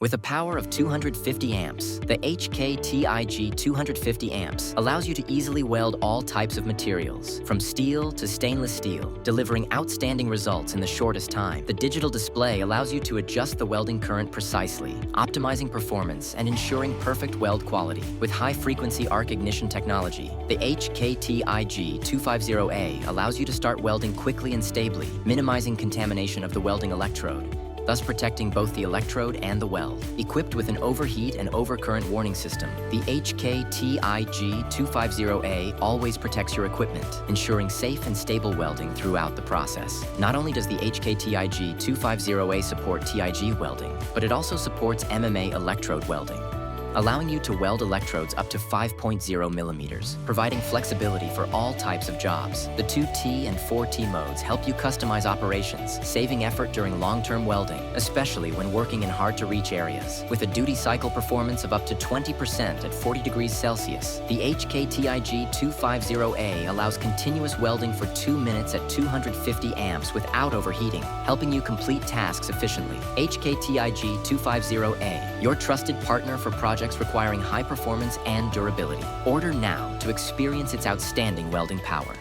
With a power of 250 amps, the HKTIG250 amps allows you to easily weld all types of materials, from steel to stainless steel, delivering outstanding results in the shortest time. The digital display allows you to adjust the welding current precisely, optimizing performance and ensuring perfect weld quality. With high-frequency arc ignition technology, the HKTIG250A allows you to start welding quickly and stably, minimizing contamination of the welding electrode, thus protecting both the electrode and the weld. Equipped with an overheat and overcurrent warning system, the HKTIG250A always protects your equipment, ensuring safe and stable welding throughout the process. Not only does the HKTIG250A support TIG welding, but it also supports MMA electrode welding, allowing you to weld electrodes up to 5.0 millimeters, providing flexibility for all types of jobs. The 2T and 4T modes help you customize operations, saving effort during long-term welding, especially when working in hard-to-reach areas. With a duty cycle performance of up to 20% at 40 degrees Celsius, the HKTIG250A allows continuous welding for 2 minutes at 250 amps without overheating, helping you complete tasks efficiently. HKTIG250A, your trusted partner for projects requiring high performance and durability. Order now to experience its outstanding welding power.